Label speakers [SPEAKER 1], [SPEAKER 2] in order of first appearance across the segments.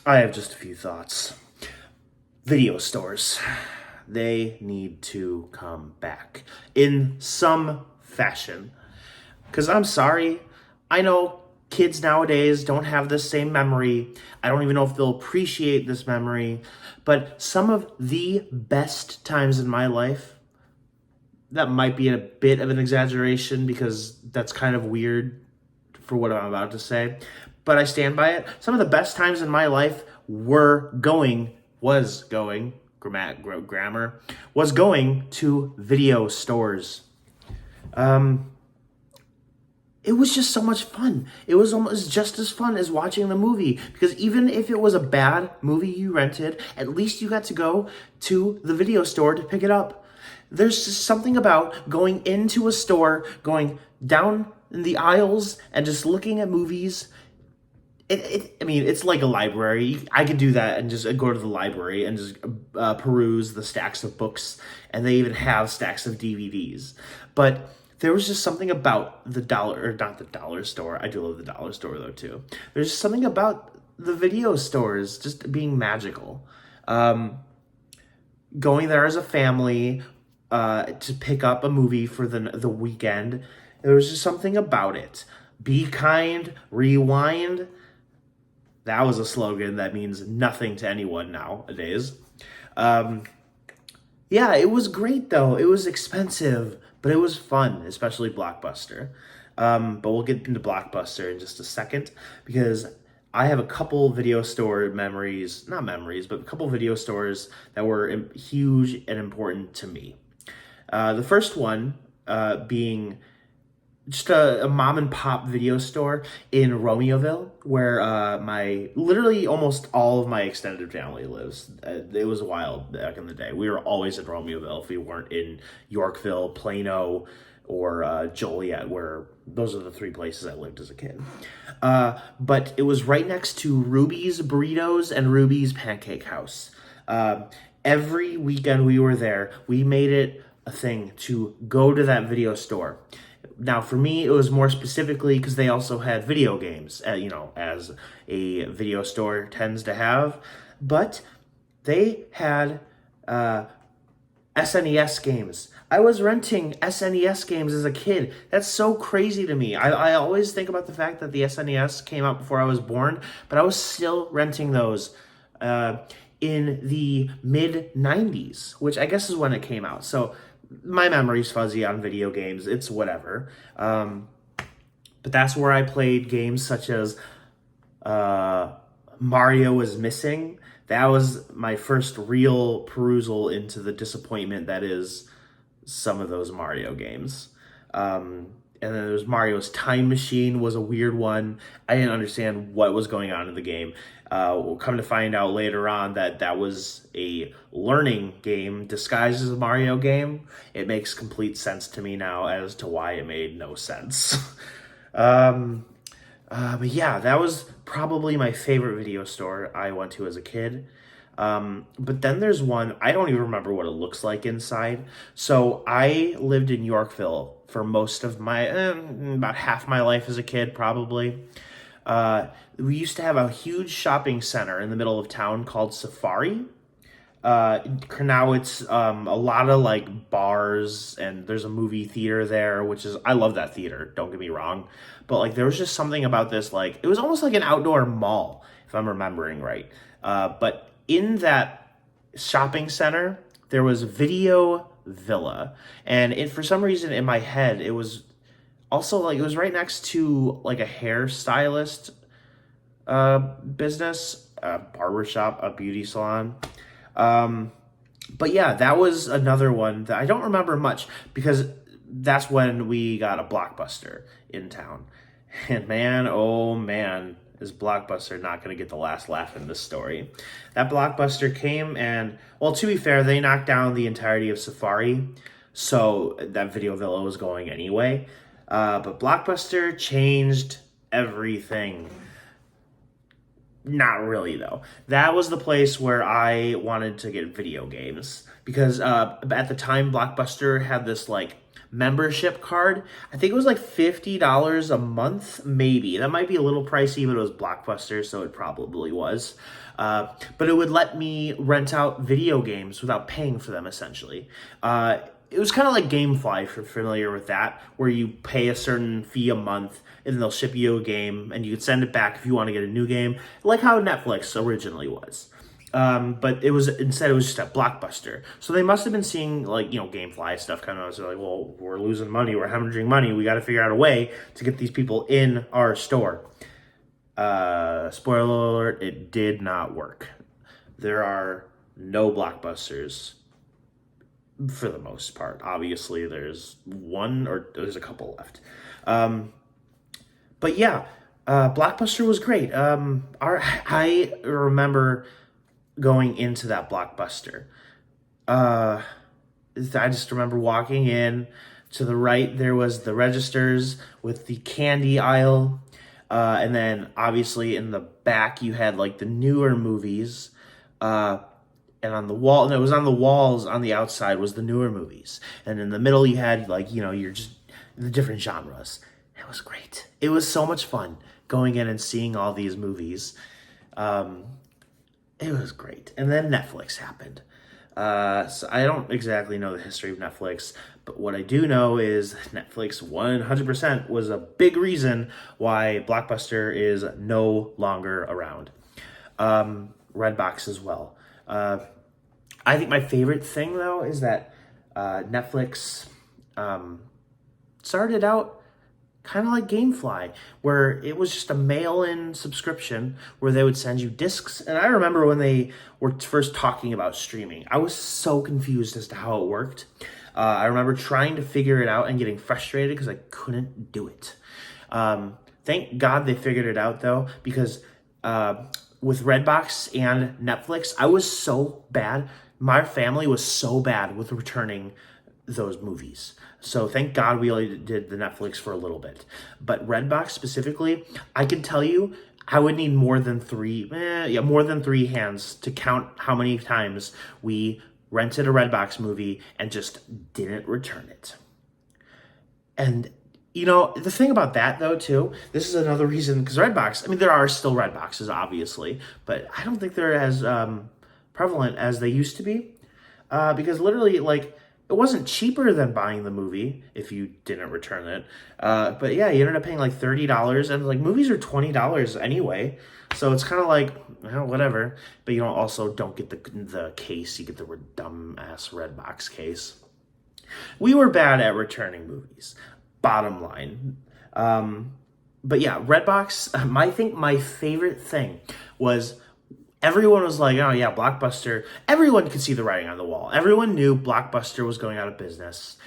[SPEAKER 1] I have just a few thoughts. Video stores. They need to come back in some fashion. Because I'm sorry, I know kids nowadays don't have the same memory. I don't even know if they'll appreciate this memory. But some of the best times in my life, that might be a bit of an exaggeration because that's kind of weird for what I'm about to say, but I stand by it. Some of the best times in my life was going, grammar, was going to video stores. It was just so much fun. It was almost just as fun as watching the movie, because even if it was a bad movie you rented, at least you got to go to the video store to pick it up. There's just something about going into a store, going down in the aisles and just looking at movies. It's like a library. I could do that and just go to the library and just peruse the stacks of books, and they even have stacks of DVDs. But there was just something about the dollar, or not the dollar store. I do love the dollar store though too. There's just something about the video stores just being magical. Going there as a family to pick up a movie for the weekend. There was just something about it. Be kind, rewind. That was a slogan that means nothing to anyone nowadays. Yeah, it was great though. It was expensive, but it was fun, especially Blockbuster. But we'll get into Blockbuster in just a second, because I have a couple video store memories, not memories, but a couple video stores that were huge and important to me. The first one being just a mom and pop video store in Romeoville, where literally almost all of my extended family lives. It was wild back in the day. We were always in Romeoville if we weren't in Yorkville, Plano, or Joliet, where those are the three places I lived as a kid. But it was right next to Ruby's Burritos and Ruby's Pancake House. Every weekend we were there, we made it a thing to go to that video store. Now, for me, it was more specifically because they also had video games, as a video store tends to have. But they had SNES games. I was renting SNES games as a kid. That's so crazy to me. I always think about the fact that the SNES came out before I was born, but I was still renting those in the mid-90s, which I guess is when it came out. So my memory's fuzzy on video games. It's whatever. But that's where I played games such as Mario is Missing. That was my first real perusal into the disappointment that is some of those Mario games. And then there's Mario's Time Machine was a weird one. I didn't understand what was going on in the game. We'll come to find out later on that was a learning game disguised as a Mario game. It makes complete sense to me now as to why it made no sense. But yeah, that was probably my favorite video store I went to as a kid. But then there's one, I don't even remember what it looks like inside. So I lived in Yorkville for most of my, about half my life as a kid, probably. We used to have a huge shopping center in the middle of town called Safari. Now it's a lot of like bars, and there's a movie theater there, I love that theater, don't get me wrong. But like there was just something about this, like it was almost like an outdoor mall, if I'm remembering right. But in that shopping center, there was Video Villa. And for some reason in my head, it was also like, it was right next to like a hairstylist business, a barbershop, a beauty salon. But yeah, that was another one that I don't remember much, because that's when we got a Blockbuster in town. And man, oh man, is Blockbuster not going to get the last laugh in this story. That Blockbuster came and, well, to be fair, they knocked down the entirety of Safari, so that Video Villa was going anyway. But Blockbuster changed everything. Not really, though. That was the place where I wanted to get video games, because at the time, Blockbuster had this like membership card. I think it was like $50 a month, maybe. That might be a little pricey, but it was Blockbuster, so it probably was. But it would let me rent out video games without paying for them, essentially. It was kind of like GameFly, if you're familiar with that, where you pay a certain fee a month and they'll ship you a game and you could send it back if you want to get a new game, like how Netflix originally was. But it was just a Blockbuster. So they must have been seeing like, GameFly stuff kind of. So like, well, we're losing money, we're hemorrhaging money. We got to figure out a way to get these people in our store. Spoiler alert, it did not work. There are no Blockbusters for the most part. Obviously, there's one or there's a couple left. But yeah, Blockbuster was great. I remember going into that Blockbuster. I just remember walking in. To the right, there was the registers with the candy aisle. And then obviously in the back, you had like the newer movies. And on the wall, and it was on the walls on the outside was the newer movies. And in the middle, you had like, you're just the different genres. It was great. It was so much fun going in and seeing all these movies. It was great. And then Netflix happened. So I don't exactly know the history of Netflix, but what I do know is Netflix 100% was a big reason why Blockbuster is no longer around. Redbox as well. I think my favorite thing, though, is that Netflix started out kind of like GameFly, where it was just a mail-in subscription where they would send you discs. And I remember when they were first talking about streaming, I was so confused as to how it worked. I remember trying to figure it out and getting frustrated because I couldn't do it. Thank God they figured it out, though, because with Redbox and Netflix, I was so bad. My family was so bad with returning those movies. So thank God we only did the Netflix for a little bit. But Redbox specifically, I can tell you, I would need more than three hands to count how many times we rented a Redbox movie and just didn't return it. And the thing about that, though, too, this is another reason, because Redbox, there are still Redboxes, obviously, but I don't think they're as prevalent as they used to be, because literally, it wasn't cheaper than buying the movie if you didn't return it. But yeah, you ended up paying like $30, and movies are $20 anyway, so it's kind of like, whatever. But you don't get the case, you get the dumb-ass Redbox case. We were bad at returning movies. Bottom line. But yeah, Redbox, I think my favorite thing was everyone was like, oh yeah, Blockbuster. Everyone could see the writing on the wall. Everyone knew Blockbuster was going out of business.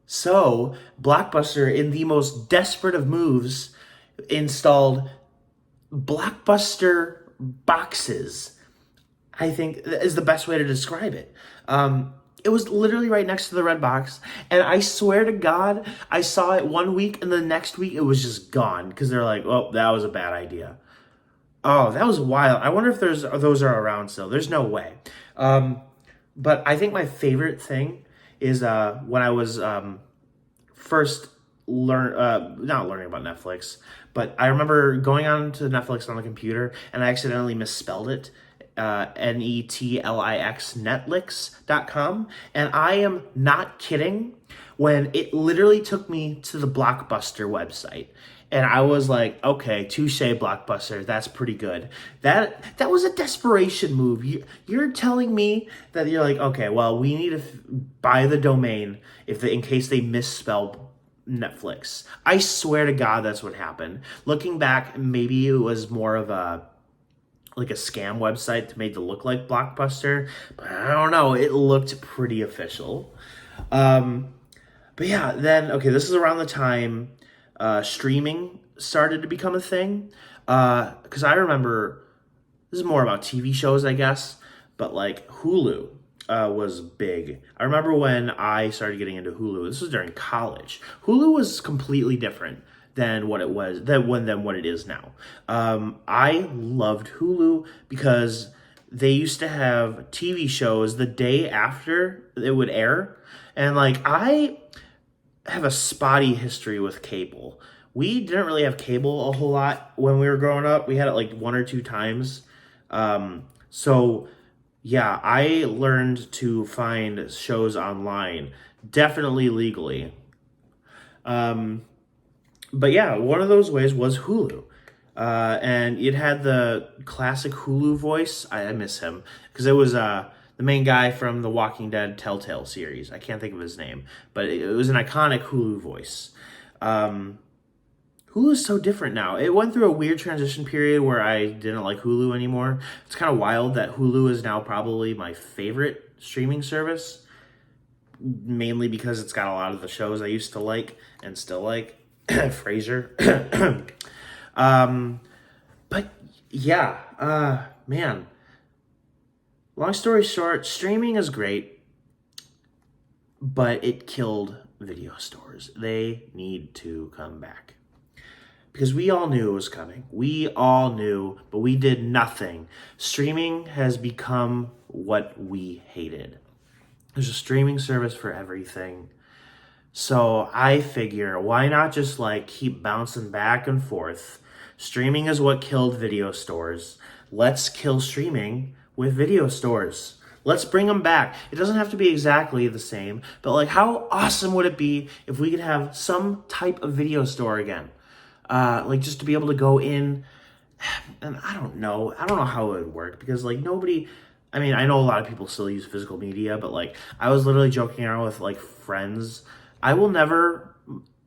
[SPEAKER 1] So Blockbuster, in the most desperate of moves, installed Blockbuster boxes, I think is the best way to describe it. It was literally right next to the Redbox, and I swear to God, I saw it one week, and the next week it was just gone, because they're like, oh, that was a bad idea. Oh, that was wild. I wonder if those are around still. There's no way. But I think my favorite thing is when I was first not learning about Netflix, but I remember going on to Netflix on the computer, and I accidentally misspelled it. Netlix, Netlix.com, and I am not kidding when it literally took me to the Blockbuster website, and I was like, okay, touche, Blockbuster, that's pretty good. That was a desperation move. You're telling me that you're like, okay, well, we need to buy the domain in case they misspell Netflix. I swear to God, that's what happened. Looking back, maybe it was more of a scam website made to look like Blockbuster, but I don't know, it looked pretty official. But yeah, then, okay, this is around the time streaming started to become a thing, because I remember, this is more about TV shows, I guess, but Hulu was big. I remember when I started getting into Hulu, this was during college. Hulu was completely different than what it is now. I loved Hulu because they used to have TV shows the day after it would air, and have a spotty history with cable. We didn't really have cable a whole lot when we were growing up. We had it like one or two times. So yeah, I learned to find shows online, definitely legally. Um, but yeah, one of those ways was Hulu. And it had the classic Hulu voice. I miss him because it was the main guy from the Walking Dead Telltale series. I can't think of his name, but it was an iconic Hulu voice. Hulu is so different now. It went through a weird transition period where I didn't like Hulu anymore. It's kind of wild that Hulu is now probably my favorite streaming service, mainly because it's got a lot of the shows I used to like and still like. Frasier. But yeah, man, long story short, streaming is great, but it killed video stores. They need to come back. Because we all knew it was coming. We all knew, but we did nothing. Streaming has become what we hated. There's a streaming service for everything. So I figure, why not just like keep bouncing back and forth? Streaming is what killed video stores. Let's kill streaming with video stores. Let's bring them back. It doesn't have to be exactly the same, but like how awesome would it be if we could have some type of video store again? Like just to be able to go in, and I don't know how it would work because like nobody, I mean, I know a lot of people still use physical media, but like I was literally joking around with like friends. I will never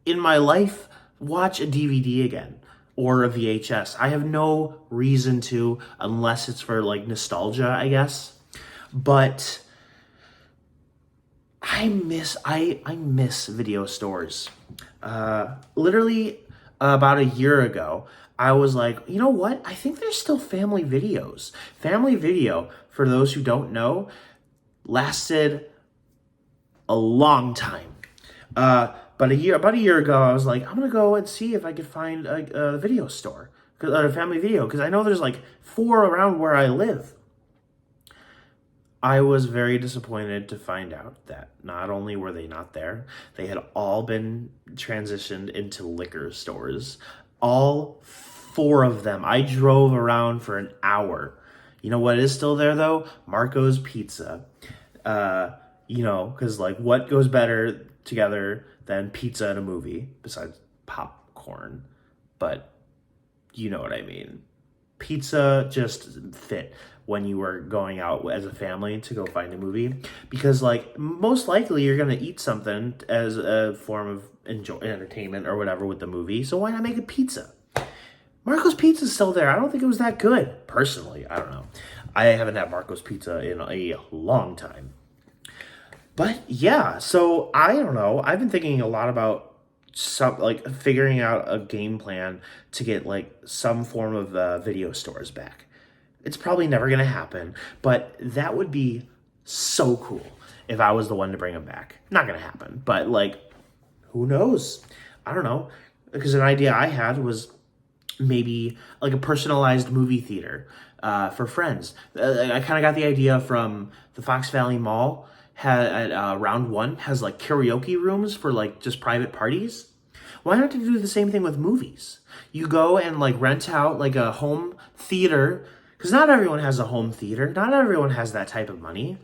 [SPEAKER 1] in my life watch a DVD again or a VHS. I have no reason to unless it's for like nostalgia, I guess. But I miss video stores. Literally about a year ago, I was like, you know what? I think there's still Family Videos. Family Video, for those who don't know, lasted a long time. But about a year ago, I was like, I'm gonna go and see if I could find a video store, a Family Video, because I know there's like 4 around where I live. I was very disappointed to find out that not only were they not there, they had all been transitioned into liquor stores. All 4 of them. I drove around for an hour. You know what is still there though? Marco's Pizza. Because like what goes better together than pizza and a movie besides popcorn? But you know what I mean. Pizza just fit when you were going out as a family to go find a movie because like most likely you're going to eat something as a form of entertainment or whatever with the movie. So why not make a pizza? Marco's Pizza is still there. I don't think it was that good. Personally, I don't know. I haven't had Marco's Pizza in a long time. But yeah, so I don't know. I've been thinking a lot about figuring out a game plan to get like some form of video stores back. It's probably never going to happen, but that would be so cool if I was the one to bring them back. Not going to happen, but like, who knows? I don't know. Because an idea I had was maybe like a personalized movie theater for friends. I kind of got the idea from the Fox Valley Mall. At Round One has like karaoke rooms for like just private parties. Why not do the same thing with movies? You go and like rent out like a home theater, because not everyone has a home theater. Not everyone has that type of money.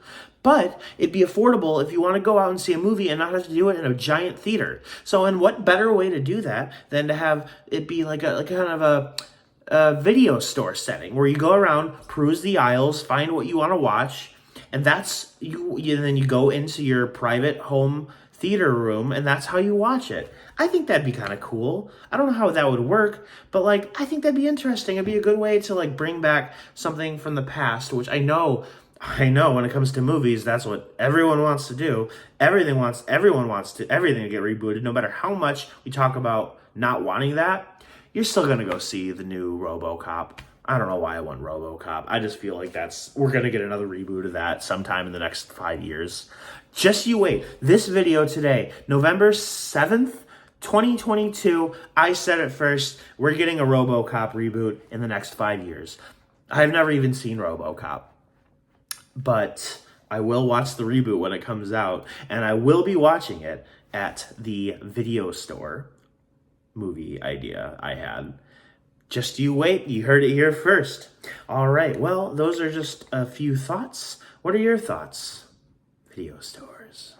[SPEAKER 1] But it'd be affordable if you want to go out and see a movie and not have to do it in a giant theater. So, and what better way to do that than to have it be like a kind of a video store setting where you go around, peruse the aisles, find what you want to watch, and that's you. Then you go into your private home theater room, and that's how you watch it. I think that'd be kind of cool. I don't know how that would work, but like I think that'd be interesting. It'd be a good way to like bring back something from the past, which I know when it comes to movies, that's what everyone wants to do. Everyone wants everything to get rebooted, no matter how much we talk about not wanting that. You're still gonna go see the new RoboCop. I don't know why I want RoboCop. I just feel like we're gonna get another reboot of that sometime in the next 5 years. Just you wait. This video today, November 7th, 2022, I said it first. We're getting a RoboCop reboot in the next 5 years. I've never even seen RoboCop, but I will watch the reboot when it comes out, and I will be watching it. at the video store movie idea I had. Just you wait, you heard it here first. All right, well, those are just a few thoughts. What are your thoughts? Video stores.